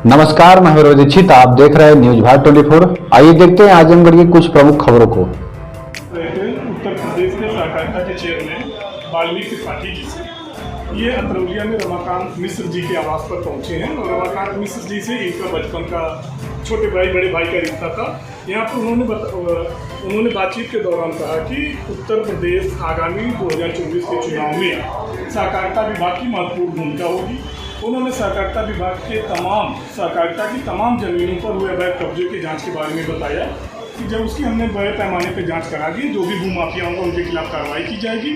नमस्कार, मैं विरोध दीक्षित। आप देख रहे हैं न्यूज भारत 24। आइए देखते हैं आजमगढ़ की कुछ प्रमुख खबरों को। उत्तर प्रदेश के सहकारिता के चेयरमैन वाल्मीकि त्रिपाठी जी से ये अतरौलिया में रमाकांत मिश्र जी के आवास पर पहुंचे हैं और रमाकांत मिश्र जी से इनका बचपन का छोटे भाई बड़े भाई का रिश्ता था। यहाँ पर उन्होंने बातचीत के दौरान कहा कि उत्तर प्रदेश आगामी 2024 के चुनाव में सहकारिता विभाग की महत्वपूर्ण भूमिका होगी। उन्होंने सहकारिता विभाग के सहकारिता की तमाम जमीनों पर हुए अवैध कब्जे की जांच के बारे में बताया कि जब उसकी हमने बड़े पैमाने पर जांच करा दी, जो भी भूमाफिया होंगे उनके खिलाफ कार्रवाई की जाएगी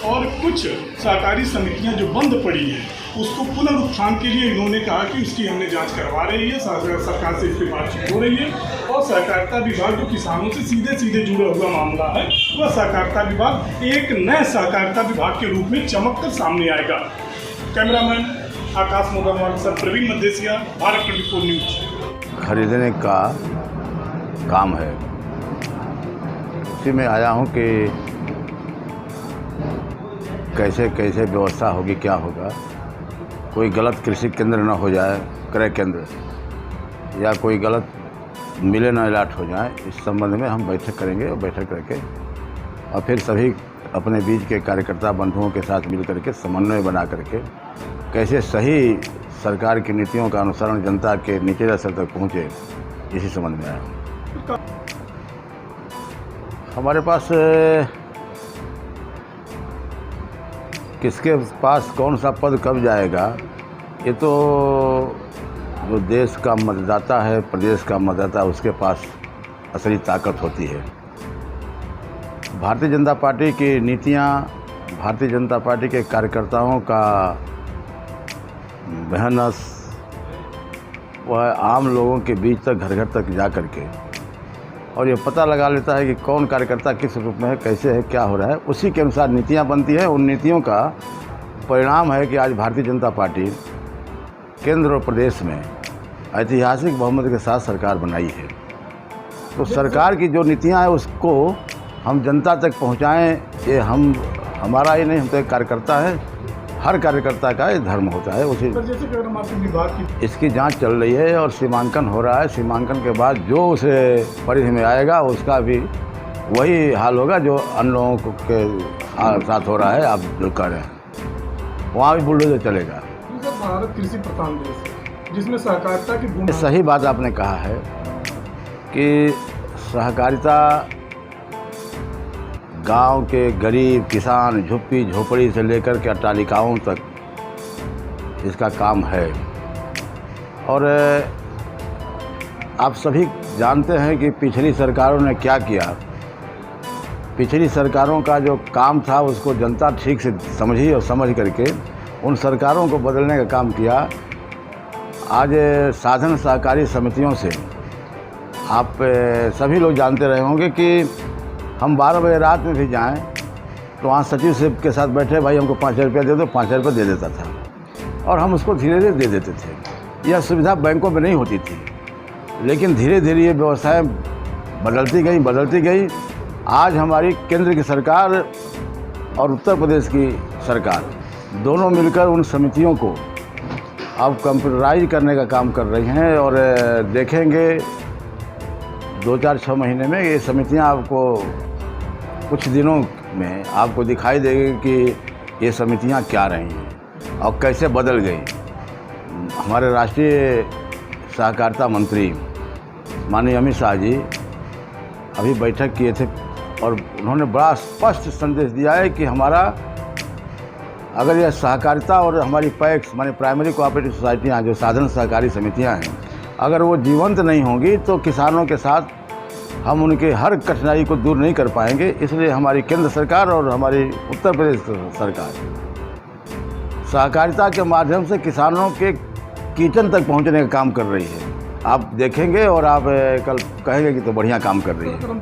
और कुछ सहकारी समितियां जो बंद पड़ी हैं उसको पुनरुत्थान के लिए इन्होंने कहा कि उसकी हमने जांच करवा रही है, सरकार से इस पर बातचीत हो रही है और सहकारिता विभाग जो किसानों से सीधे जुड़ा हुआ मामला है वह सहकारिता विभाग एक नए सहकारिता विभाग के रूप में चमक कर सामने आएगा। कैमरामैन आकाश मोगरवाल सर, प्रवीण मदेसिया, भारत 24 न्यूज। खरीदने का काम है, उसी में आया हूँ कि कैसे कैसे व्यवस्था होगी, क्या होगा, कोई गलत कृषि केंद्र न हो जाए, क्रय केंद्र, या कोई गलत मिले न अलॉट हो जाए। इस संबंध में हम बैठक करेंगे और बैठक करके और फिर सभी अपने बीच के कार्यकर्ता बंधुओं के साथ मिल करके समन्वय बना करके कैसे सही सरकार की नीतियों का अनुसरण जनता के निचले स्तर तक पहुँचे, इसी संबंध में आया। हमारे पास किसके पास कौन सा पद कब जाएगा, ये तो जो देश का मतदाता है, प्रदेश का मतदाता, उसके पास असली ताकत होती है। भारतीय जनता पार्टी की नीतियाँ, भारतीय जनता पार्टी के कार्यकर्ताओं का मेहनत, वह आम लोगों के बीच तक, घर घर तक जा कर के और ये पता लगा लेता है कि कौन कार्यकर्ता किस रूप में है, कैसे है, क्या हो रहा है। उसी के अनुसार नीतियाँ बनती है। उन नीतियों का परिणाम है कि आज भारतीय जनता पार्टी केंद्र और प्रदेश में ऐतिहासिक बहुमत के साथ सरकार बनाई है। तो सरकार की जो नीतियाँ हैं उसको हम जनता तक पहुँचाएँ, ये हमारा ही नहीं, हम तो एक कार्यकर्ता है, हर कार्यकर्ता का ये धर्म होता है। उसी जैसे कि अगर आपके विभाग की इसकी जांच चल रही है और सीमांकन हो रहा है। सीमांकन के बाद जो उसे परिधि में आएगा उसका भी वही हाल होगा जो अन्य लोगों के साथ हो रहा है। आप जो कर रहे हैं वहाँ भी बुलडोजर चलेगा। भारत कृषि प्रधान देश है जिसमें सहकारिता की भूमिका। सही बात आपने कहा है कि सहकारिता गांव के गरीब किसान, झुप्पी झोपड़ी से लेकर के अट्टालिकाओं तक इसका काम है। और आप सभी जानते हैं कि पिछली सरकारों ने क्या किया। पिछली सरकारों का जो काम था उसको जनता ठीक से समझी और समझ करके उन सरकारों को बदलने का काम किया। आज साधन सहकारी समितियों से आप सभी लोग जानते रहे होंगे कि हम 12 बजे रात में भी जाएं तो वहाँ सचिव से के साथ बैठे, भाई हमको 5,000 रुपया दे दो, 5,000 रुपया दे देता था और हम उसको धीरे धीरे दे देते थे। यह सुविधा बैंकों में नहीं होती थी, लेकिन धीरे धीरे ये व्यवस्थाएं बदलती गई। आज हमारी केंद्र की सरकार और उत्तर प्रदेश की सरकार दोनों मिलकर उन समितियों को अब कंप्यूटराइज करने का काम कर रही हैं और देखेंगे 2-4-6 महीने में ये समितियां आपको कुछ दिनों में आपको दिखाई देगी कि ये समितियां क्या रही हैं और कैसे बदल गई। हमारे राष्ट्रीय सहकारिता मंत्री माननीय अमित शाह जी अभी बैठक किए थे और उन्होंने बड़ा स्पष्ट संदेश दिया है कि हमारा अगर यह सहकारिता और हमारी पैक्स माने प्राइमरी कोऑपरेटिव सोसाइटियाँ, जो साधन सहकारी समितियाँ हैं, अगर वो जीवंत नहीं होंगी तो किसानों के साथ हम उनके हर कठिनाई को दूर नहीं कर पाएंगे। इसलिए हमारी केंद्र सरकार और हमारी उत्तर प्रदेश सरकार सहकारिता के माध्यम से किसानों के किचन तक पहुंचने का काम कर रही है। आप देखेंगे और आप कल कहेंगे कि तो बढ़िया काम कर रही है।